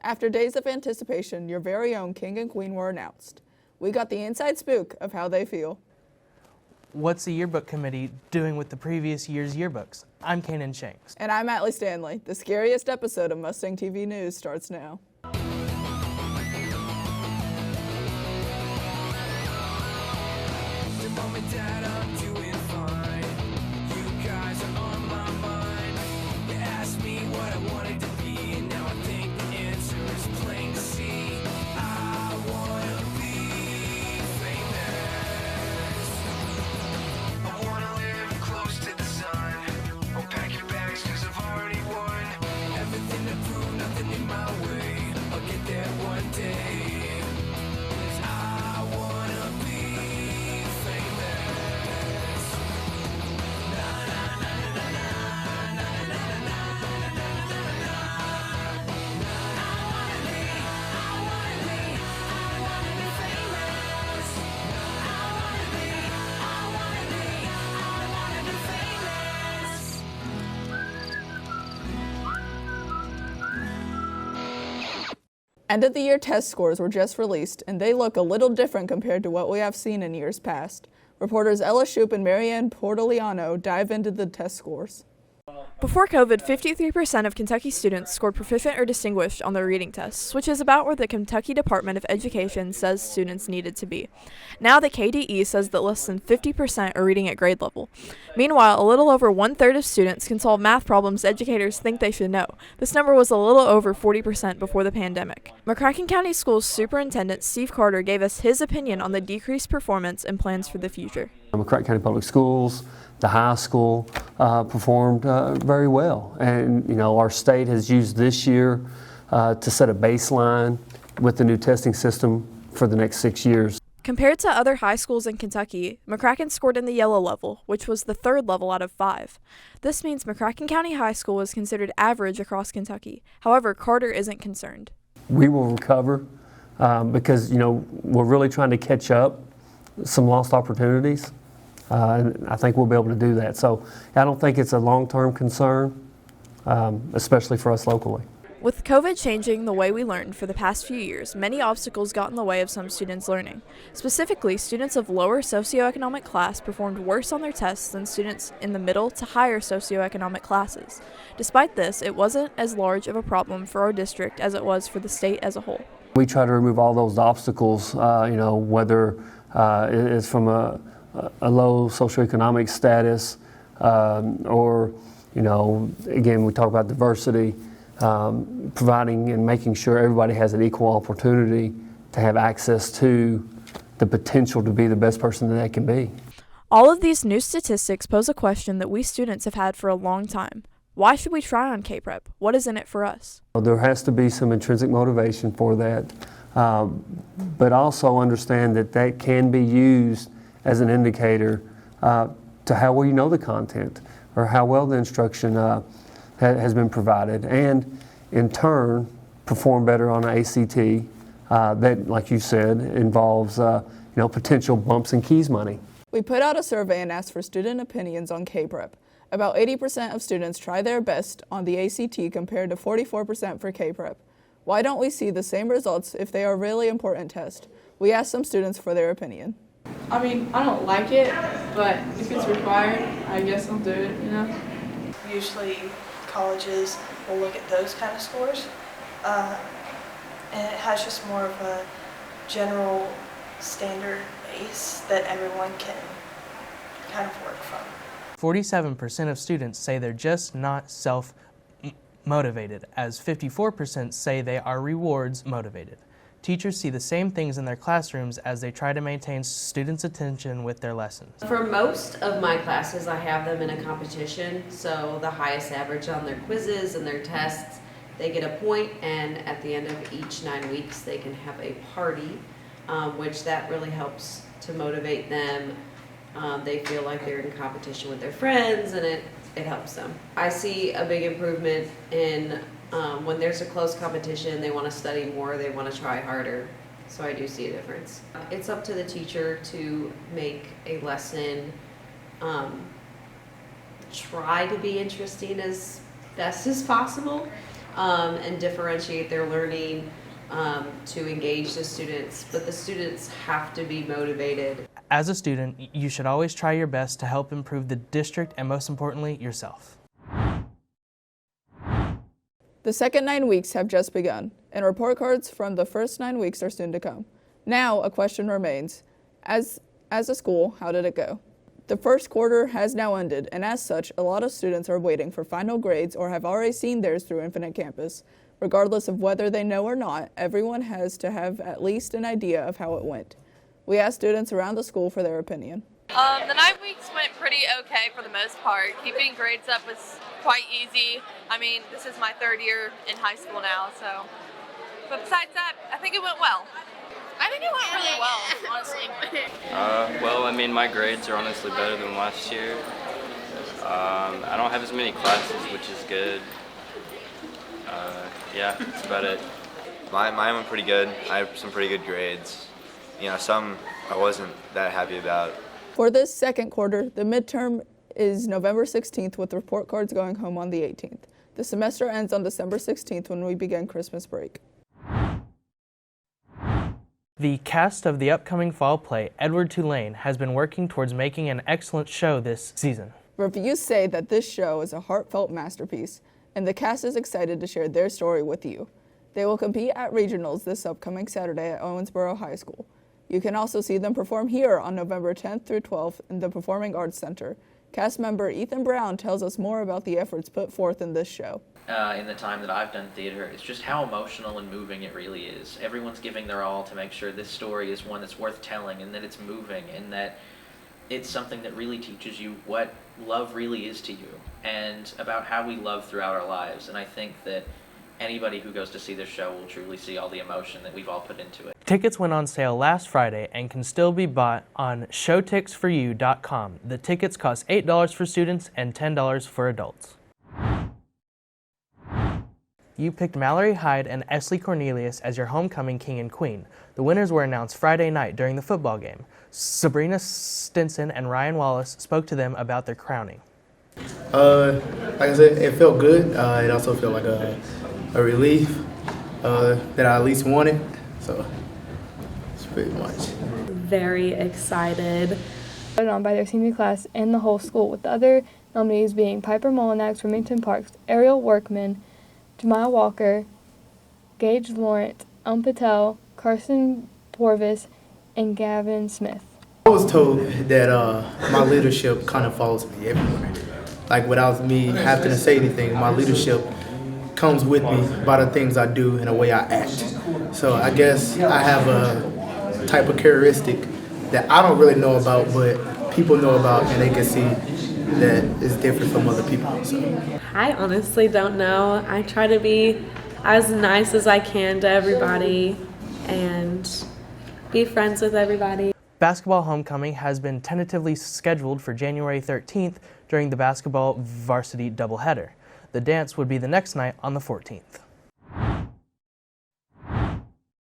After days of anticipation, your very own king and queen were announced. We got the inside spook of how they feel. What's the yearbook committee doing with the previous year's yearbooks? I'm Kanan Shanks. And I'm Atlee Stanley. The scariest episode of Mustang TV News starts now. End-of-the-year test scores were just released, and they look a little different compared to what we have seen in years past. Reporters Ella Shoup and Marianne Portoliano dive into the test scores. Before COVID, 53% of Kentucky students scored proficient or distinguished on their reading tests, which is about where the Kentucky Department of Education says students needed to be. Now the KDE says that less than 50% are reading at grade level. Meanwhile, a little over one-third of students can solve math problems educators think they should know. This number was a little over 40% before the pandemic. McCracken County Schools Superintendent Steve Carter gave us his opinion on the decreased performance and plans for the future. McCracken County Public Schools, the high school performed very well, and our state has used this year to set a baseline with the new testing system for the next 6 years. Compared to other high schools in Kentucky, McCracken scored in the yellow level, which was the third level out of 5. This means McCracken County High School is considered average across Kentucky. However, Carter isn't concerned. We will recover because we're really trying to catch up some lost opportunities. And I think we'll be able to do that. So I don't think it's a long-term concern, especially for us locally. With COVID changing the way we learned for the past few years, many obstacles got in the way of some students' learning. Specifically, students of lower socioeconomic class performed worse on their tests than students in the middle to higher socioeconomic classes. Despite this, it wasn't as large of a problem for our district as it was for the state as a whole. We try to remove all those obstacles, whether it's from a low socioeconomic status, or, again, we talk about diversity, providing and making sure everybody has an equal opportunity to have access to the potential to be the best person that they can be. All of these new statistics pose a question that we students have had for a long time. Why should we try on K-Prep? What is in it for us? There has to be some intrinsic motivation for that, but also understand that that can be used as an indicator to how well you know the content or how well the instruction has been provided, and in turn perform better on an ACT that, like you said, involves potential bumps and keys money. We put out a survey and asked for student opinions on K-Prep. About 80% of students try their best on the ACT compared to 44% for K-Prep. Why don't we see the same results if they are really important tests? We asked some students for their opinion. I mean, I don't like it, but if it's required, I guess I'll do it, Usually colleges will look at those kind of scores, and it has just more of a general standard base that everyone can kind of work from. 47% of students say they're just not self-motivated, as 54% say they are rewards motivated. Teachers see the same things in their classrooms as they try to maintain students' attention with their lessons. For most of my classes, I have them in a competition, so the highest average on their quizzes and their tests, they get a point, and at the end of each 9 weeks, they can have a party, which that really helps to motivate them. They feel like they're in competition with their friends, and it helps them. I see a big improvement in when there's a close competition, they want to study more, they want to try harder. So I do see a difference. It's up to the teacher to make a lesson try to be interesting as best as possible. and differentiate their learning to engage the students, but the students have to be motivated. As a student, you should always try your best to help improve the district and, most importantly, yourself. The second 9 weeks have just begun, and report cards from the first 9 weeks are soon to come. Now, a question remains. As a school, how did it go? The first quarter has now ended, and as such, a lot of students are waiting for final grades or have already seen theirs through Infinite Campus. Regardless of whether they know or not, everyone has to have at least an idea of how it went. We asked students around the school for their opinion. The 9 weeks went pretty okay for the most part. Keeping grades up was quite easy. I mean, this is my 3rd year in high school now, so. But besides that, I think it went well. I think it went really well, honestly. Well, I mean, my grades are honestly better than last year. I don't have as many classes, which is good. Yeah, that's about it. Mine went pretty good. I have some pretty good grades. You know, some I wasn't that happy about. For this second quarter, the midterm is November 16th with report cards going home on the 18th. The semester ends on December 16th when we begin Christmas break. The cast of the upcoming fall play, Edward Tulane, has been working towards making an excellent show this season. Reviews say that this show is a heartfelt masterpiece, and the cast is excited to share their story with you. They will compete at regionals this upcoming Saturday at Owensboro High School. You can also see them perform here on November 10th through 12th in the Performing Arts Center. Cast member Ethan Brown tells us more about the efforts put forth in this show. In the time that I've done theater, it's just how emotional and moving it really is. Everyone's giving their all to make sure this story is one that's worth telling, and that it's moving, and that it's something that really teaches you what love really is to you, and about how we love throughout our lives. And I think that anybody who goes to see this show will truly see all the emotion that we've all put into it. Tickets went on sale last Friday and can still be bought on showtixforyou.com. The tickets cost $8 for students and $10 for adults. You picked Mallory Hyde and Esley Cornelius as your homecoming king and queen. The winners were announced Friday night during the football game. Sabrina Stinson and Ryan Wallace spoke to them about their crowning. Like I said, it felt good. It also felt like a relief that I at least wanted. So it's pretty much. Very excited. On by their senior class and the whole school, with the other nominees being Piper Molinax, Remington Parks, Ariel Workman, Jemiah Walker, Gage Lawrence, Patel, Carson Porvis, and Gavin Smith. I was told that my leadership kind of follows me everywhere. Like without me having to say anything, my leadership comes with me by the things I do and the way I act. So I guess I have a type of characteristic that I don't really know about, but people know about, and they can see that it's different from other people. So. I honestly don't know. I try to be as nice as I can to everybody and be friends with everybody. Basketball homecoming has been tentatively scheduled for January 13th during the basketball varsity doubleheader. The dance would be the next night on the 14th.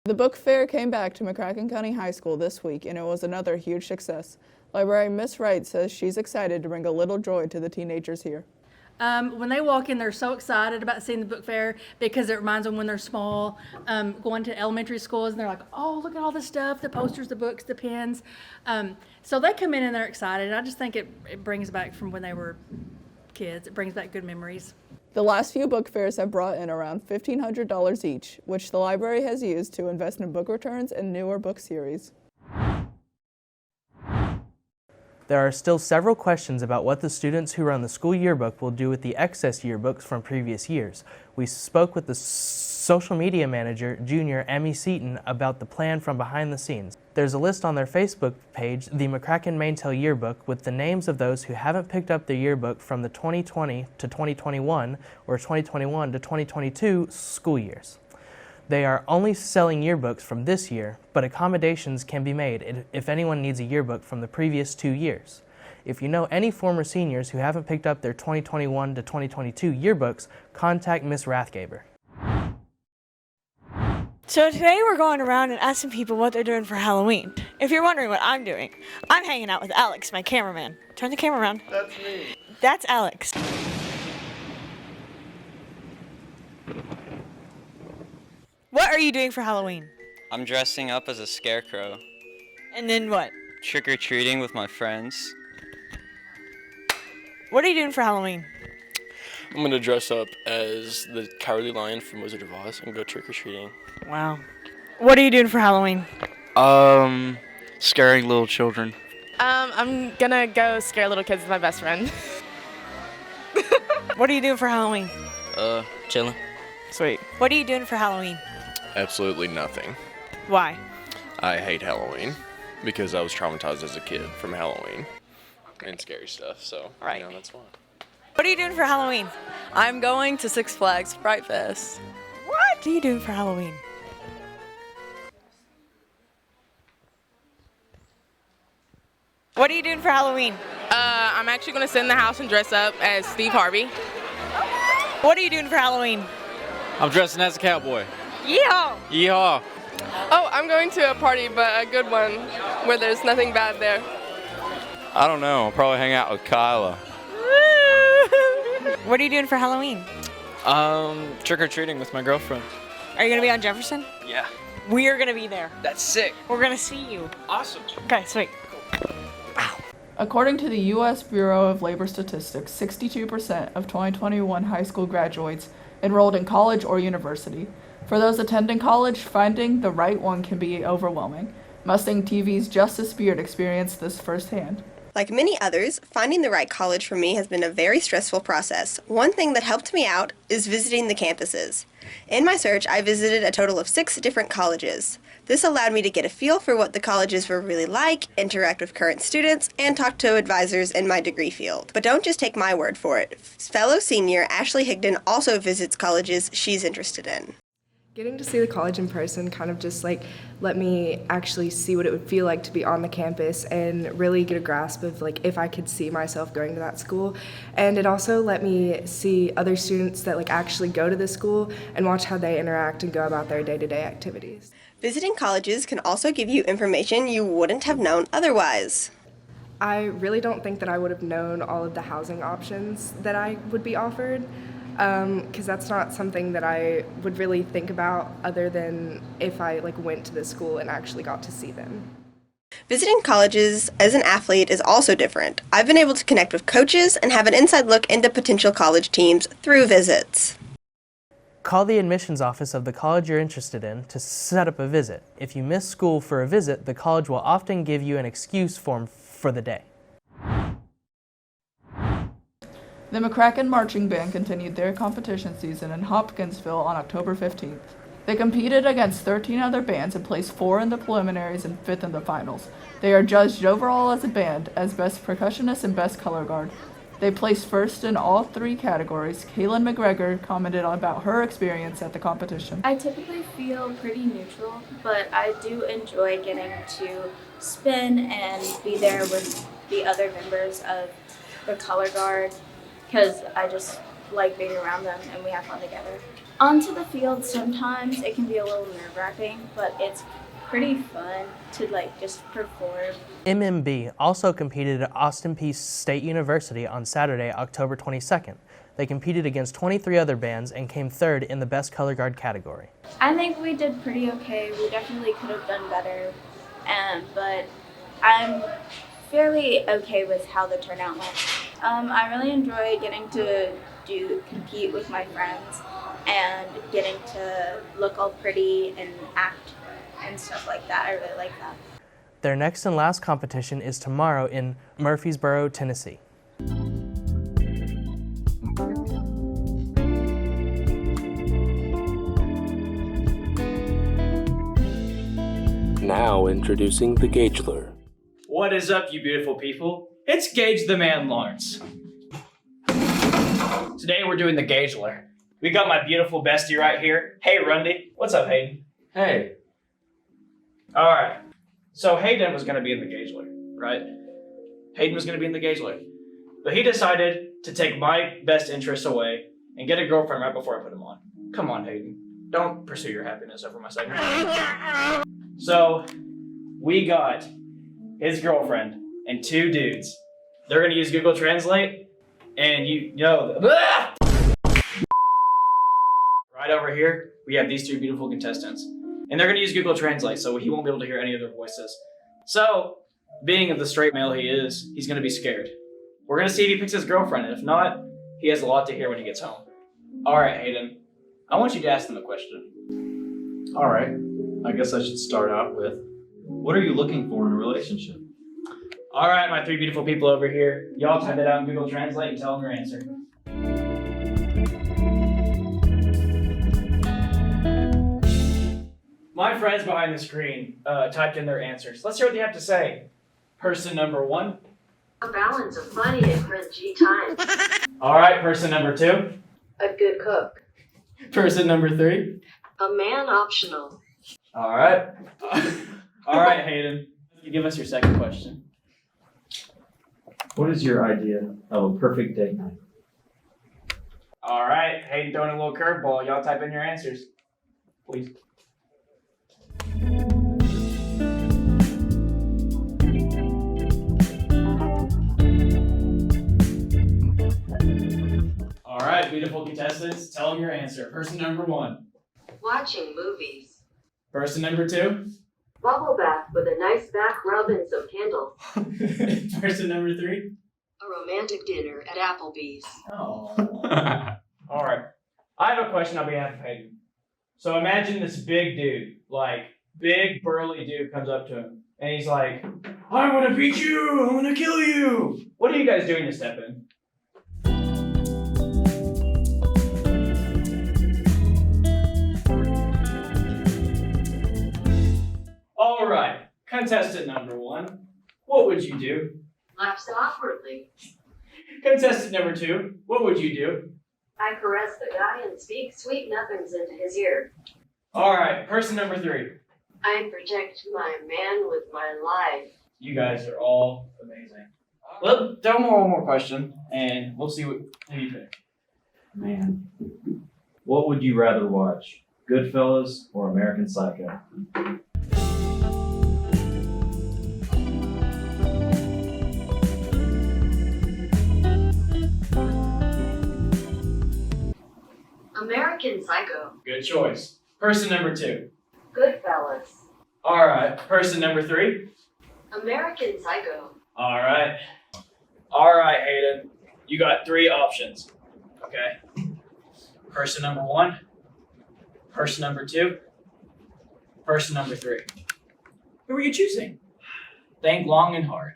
The book fair came back to McCracken County High School this week, and it was another huge success. Librarian Miss Wright says she's excited to bring a little joy to the teenagers here. When they walk in, they're so excited about seeing the book fair because it reminds them when they're small, going to elementary schools, and they're like, oh, look at all this stuff, the posters, the books, the pens. So they come in and they're excited. I just think it brings back from when they were kids. It brings back good memories. The last few book fairs have brought in around $1,500 each, which the library has used to invest in book returns and newer book series. There are still several questions about what the students who run the school yearbook will do with the excess yearbooks from previous years. We spoke with the social media manager, Junior Emmy Seaton, about the plan from behind the scenes. There's a list on their Facebook page, the McCracken Maintail Yearbook, with the names of those who haven't picked up their yearbook from the 2020 to 2021 or 2021 to 2022 school years. They are only selling yearbooks from this year, but accommodations can be made if anyone needs a yearbook from the previous 2 years. If you know any former seniors who haven't picked up their 2021 to 2022 yearbooks, contact Miss Rathgaber. So today we're going around and asking people what they're doing for Halloween. If you're wondering what I'm doing, I'm hanging out with Alex, my cameraman. Turn the camera around. That's me. That's Alex. are you doing for Halloween? I'm dressing up as a scarecrow. And then what? Trick-or-treating with my friends. What are you doing for Halloween? I'm gonna dress up as the Cowardly Lion from Wizard of Oz and go trick-or-treating. Wow. What are you doing for Halloween? Scaring little children. I'm gonna go scare little kids with my best friend. What are you doing for Halloween? Chilling. Sweet. What are you doing for Halloween? Absolutely nothing. Why? I hate Halloween because I was traumatized as a kid from Halloween and scary stuff, so Right. that's fine. What are you doing for Halloween? I'm going to Six Flags Fright Fest. What are you doing for Halloween? What are you doing for Halloween? I'm actually gonna sit in the house and dress up as Steve Harvey. What are you doing for Halloween? I'm dressing as a cowboy. Yeehaw! Yeehaw! Oh, I'm going to a party, but a good one, where there's nothing bad there. I don't know. I'll probably hang out with Kyla. What are you doing for Halloween? Trick-or-treating with my girlfriend. Are you gonna be on Jefferson? Yeah. We are gonna be there. That's sick. We're gonna see you. Awesome. Okay, sweet. According to the U.S. Bureau of Labor Statistics, 62% of 2021 high school graduates enrolled in college or university. For those attending college, finding the right one can be overwhelming. Mustang TV's Justice Beard experienced this firsthand. Like many others, finding the right college for me has been a very stressful process. One thing that helped me out is visiting the campuses. In my search, I visited a total of 6 different colleges. This allowed me to get a feel for what the colleges were really like, interact with current students, and talk to advisors in my degree field. But don't just take my word for it. Fellow senior Ashley Higdon also visits colleges she's interested in. Getting to see the college in person kind of just let me actually see what it would feel like to be on the campus and really get a grasp of if I could see myself going to that school. And it also let me see other students that actually go to the school and watch how they interact and go about their day-to-day activities. Visiting colleges can also give you information you wouldn't have known otherwise. I really don't think that I would have known all of the housing options that I would be offered. Because that's not something that I would really think about other than if I went to the school and actually got to see them. Visiting colleges as an athlete is also different. I've been able to connect with coaches and have an inside look into potential college teams through visits. Call the admissions office of the college you're interested in to set up a visit. If you miss school for a visit, the college will often give you an excuse form for the day. The McCracken Marching Band continued their competition season in Hopkinsville on October 15th. They competed against 13 other bands and placed 4 in the preliminaries and 5th in the finals. They are judged overall as a band as Best Percussionist and Best Color Guard. They placed first in all 3 categories. Kaylin McGregor commented about her experience at the competition. I typically feel pretty neutral, but I do enjoy getting to spin and be there with the other members of the color guard because I just like being around them and we have fun together. Onto the field, sometimes it can be a little nerve-wracking, but it's pretty fun to just perform. MMB also competed at Austin Peay State University on Saturday, October 22nd. They competed against 23 other bands and came 3rd in the Best Color Guard category. I think we did pretty okay. We definitely could have done better, but I'm fairly okay with how the turnout went. I really enjoy getting to compete with my friends and getting to look all pretty and act and stuff like that. I really like that. Their next and last competition is tomorrow in Murfreesboro, Tennessee. Now introducing the Gaugler. What is up, you beautiful people? It's Gage the Man Lawrence. Today we're doing the Gaugler. We got my beautiful bestie right here. Hey, Rundy. What's up, Hayden? Hey. All right. So Hayden was going to be in the Gaugler, right? Hayden was going to be in the Gaugler. But he decided to take my best interests away and get a girlfriend right before I put him on. Come on, Hayden. Don't pursue your happiness over my segment. So we got his girlfriend and 2 dudes. They're going to use Google Translate, and right over here, we have these three beautiful contestants. And they're going to use Google Translate, so he won't be able to hear any of their voices. So, being the straight male he is, he's going to be scared. We're going to see if he picks his girlfriend, and if not, he has a lot to hear when he gets home. All right, Hayden, I want you to ask them a question. All right, I guess I should start out with, what are you looking for in a relationship? All right, my three beautiful people over here, y'all type it out in Google Translate and tell them your answer. My friends behind the screen typed in their answers. Let's hear what they have to say. Person number 1. A balance of funny and cringy times. All right, person number 2. A good cook. Person number 3. A man optional. All right. All right, Hayden. You give us your second question. What is your idea of a perfect date night? All right, Hayden throwing a little curveball. Y'all type in your answers, please. All right, beautiful contestants, tell them your answer. Person number 1. Watching movies. Person number 2. Bubble bath with a nice back rub and some candles. Person number 3. A romantic dinner at Applebee's. Oh. All right. I have a question on behalf of Hayden. So imagine this big dude, like big burly dude comes up to him and he's like, I want to beat you, I want to kill you. What are you guys doing to step in? All right, contestant number 1, what would you do? Laughs awkwardly. Contestant number 2, what would you do? I caress the guy and speak sweet nothings into his ear. All right, person number 3. I protect my man with my life. You guys are all amazing. Well, throw one more question, and we'll see who you pick. Man, what would you rather watch, Goodfellas or American Psycho? American Psycho. Good choice. Person number 2. Goodfellas. All right. Person number 3. American Psycho. All right. All right, Hayden. You got 3 options. Okay. Person number 1. Person number 2. Person number 3. Who are you choosing? Think long and hard.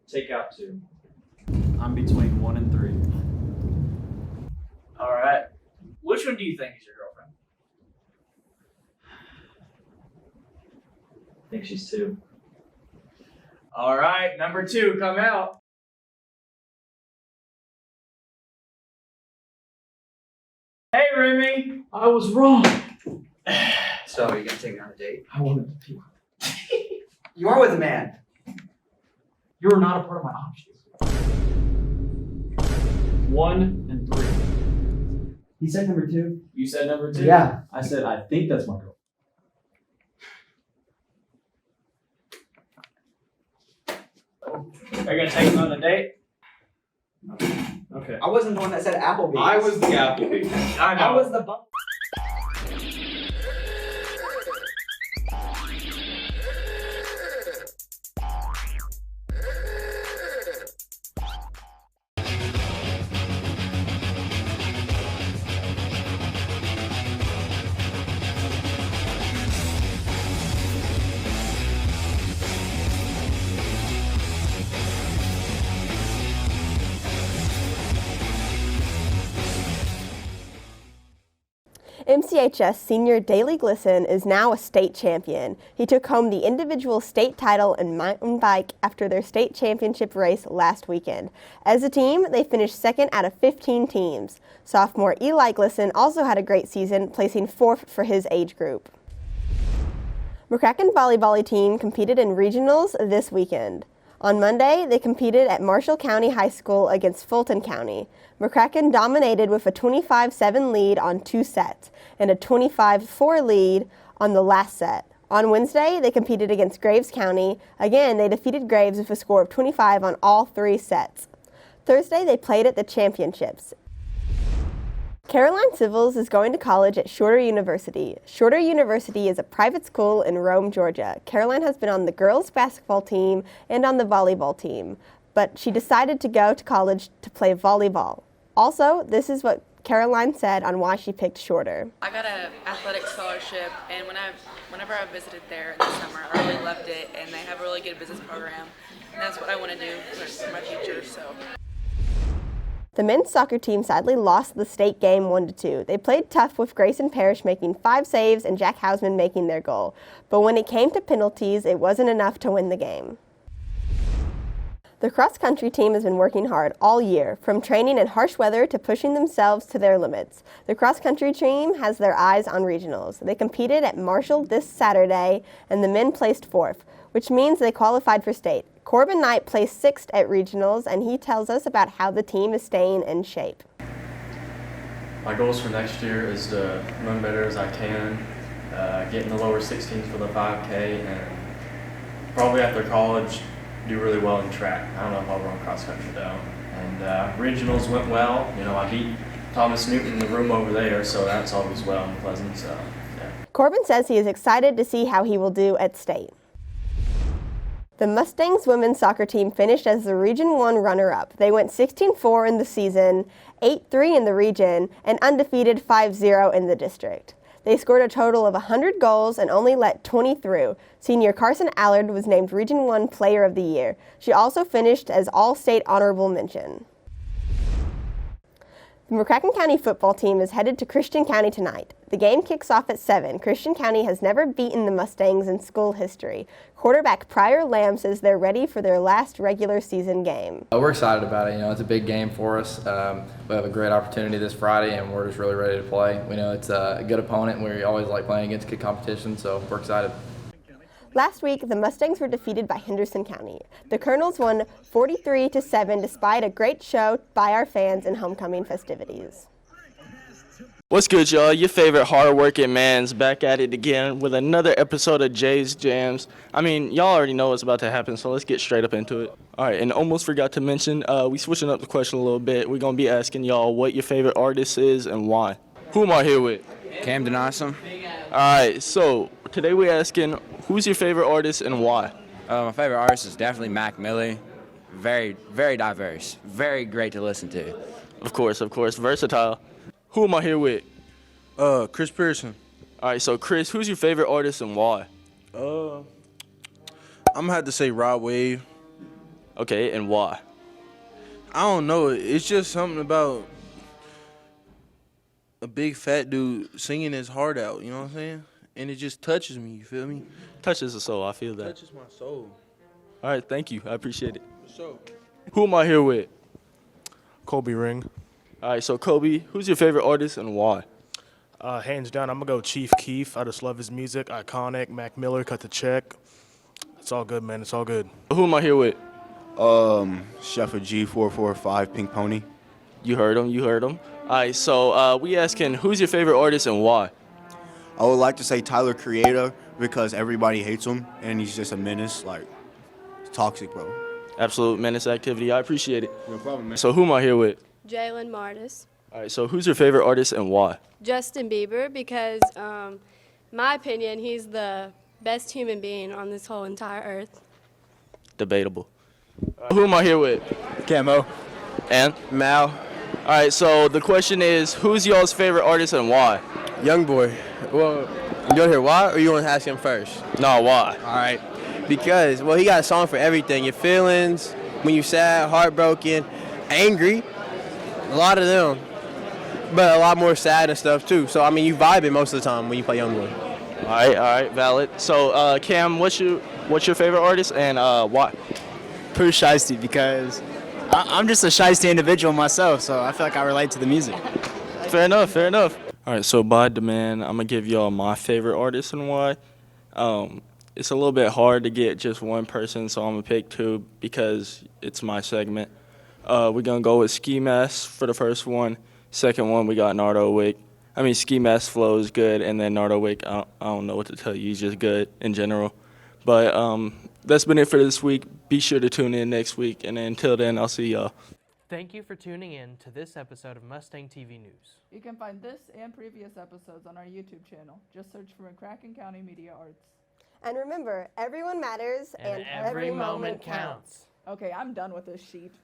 Take out 2. I'm between 1 and 3. All right. Which one do you think is your girlfriend? I think she's 2. All right. Number 2, come out. Hey, Remy. I was wrong. So, are you gonna take me on a date? I wanted to pee. You are with a man. You were not a part of my options. 1 and 3. He said number 2. You said number 2? Yeah, I said I think that's my girl. Are you gonna take him on a date? Okay. I wasn't the one that said Applebee's. I was the Applebee's. I know. I was the bum. MCHS senior Daley Glisson is now a state champion. He took home the individual state title in mountain bike after their state championship race last weekend. As a team, they finished second out of 15 teams. Sophomore Eli Glisson also had a great season, placing 4th for his age group. McCracken volleyball team competed in regionals this weekend. On Monday, they competed at Marshall County High School against Fulton County. McCracken dominated with a 25-7 lead on 2 sets and a 25-4 lead on the last set. On Wednesday, they competed against Graves County. Again, they defeated Graves with a score of 25 on all 3 sets. Thursday, they played at the championships. Caroline Civils is going to college at Shorter University. Shorter University is a private school in Rome, Georgia. Caroline has been on the girls' basketball team and on the volleyball team, but she decided to go to college to play volleyball. Also, this is what Caroline said on why she picked Shorter. I got an athletic scholarship, and whenever I visited there this summer, I really loved it, and they have a really good business program, and that's what I want to do for my future. So. The men's soccer team sadly lost the state game 1-2. They played tough with Grayson Parrish making 5 saves and Jack Hausman making their goal. But when it came to penalties, it wasn't enough to win the game. The cross-country team has been working hard all year, from training in harsh weather to pushing themselves to their limits. The cross-country team has their eyes on regionals. They competed at Marshall this Saturday, and the men placed 4th, which means they qualified for state. Corbin Knight placed 6th at regionals, and he tells us about how the team is staying in shape. My goals for next year is to run better as I can, get in the lower 16s for the 5K, and probably after college do really well in track. I don't know if I'll run cross country though. And regionals went well. You know, I beat Thomas Newton in the room over there, so that's always well and pleasant. So, yeah. Corbin says he is excited to see how he will do at state. The Mustangs women's soccer team finished as the Region 1 runner-up. They went 16-4 in the season, 8-3 in the region, and undefeated 5-0 in the district. They scored a total of 100 goals and only let 20 through. Senior Carson Allard was named Region 1 Player of the Year. She also finished as All-State Honorable Mention. The McCracken County football team is headed to Christian County tonight. The game kicks off at 7. Christian County has never beaten the Mustangs in school history. Quarterback Pryor Lamb says they're ready for their last regular season game. We're excited about it. You know, it's a big game for us. We have a great opportunity this Friday, and we're just really ready to play. We know it's a good opponent, and we always like playing against good competition, so we're excited. Last week, the Mustangs were defeated by Henderson County. The Colonels won 43-7 despite a great show by our fans in homecoming festivities. What's good, y'all? Your favorite hard-working man's back at it again with another episode of Jay's Jams. I mean, y'all already know what's about to happen, so let's get straight up into it. All right, and almost forgot to mention, we switching up the question a little bit. We're going to be asking y'all what your favorite artist is and why. Who am I here with? Cam Denison. All right, so today we're asking, who's your favorite artist and why? My favorite artist is definitely Mac Millie. Very, very diverse. Very great to listen to. Of course, versatile. Who am I here with? Chris Pearson. All right, so Chris, who's your favorite artist and why? I'm gonna have to say Rod Wave. Okay, and why? I don't know. It's just something about a big fat dude singing his heart out. You know what I'm saying? And it just touches me. You feel me? Touches the soul. I feel that. Touches my soul. All right, thank you. I appreciate it. For sure. Who am I here with? Kobe Ring. All right, so Kobe, who's your favorite artist and why? Hands down, I'm going to go Chief Keef. I just love his music. Iconic. Mac Miller, Cut the Check. It's all good, man. It's all good. Who am I here with? Chef of G445, Pink Pony. You heard him. All right, so we asking, who's your favorite artist and why? I would like to say Tyler Creator because everybody hates him and he's just a menace. Like, toxic, bro. Absolute menace activity. I appreciate it. No problem, man. So who am I here with? Jalen Martis. All right, so who's your favorite artist and why? Justin Bieber, because, my opinion, he's the best human being on this whole entire earth. Debatable. Who am I here with? Camo. And? Mal. All right, so the question is, who's y'all's favorite artist and why? Young boy. Well, you want to hear why or you want to ask him first? No, why? All right. Because, well, he got a song for everything. Your feelings, when you're sad, heartbroken, angry, a lot of them. But a lot more sad and stuff, too. So, I mean, you vibing most of the time when you play Young Boy. All right, valid. So, Cam, what's your favorite artist and why? Pooh Shiesty, because I'm just a shiesty individual myself, so I feel like I relate to the music. Fair enough. All right, so by demand, I'm going to give y'all my favorite artist and why. It's a little bit hard to get just one person, so I'm going to pick two because it's my segment. We're going to go with Ski Mask for the first one. Second one, we got Nardo Wick. I mean, Ski Mask flow is good, and then Nardo Wick, I don't know what to tell you. He's just good in general. But that's been it for this week. Be sure to tune in next week, and until then, I'll see y'all. Thank you for tuning in to this episode of Mustang TV News. You can find this and previous episodes on our YouTube channel. Just search for McCracken County Media Arts. And remember, everyone matters And every moment counts. Okay, I'm done with this sheet.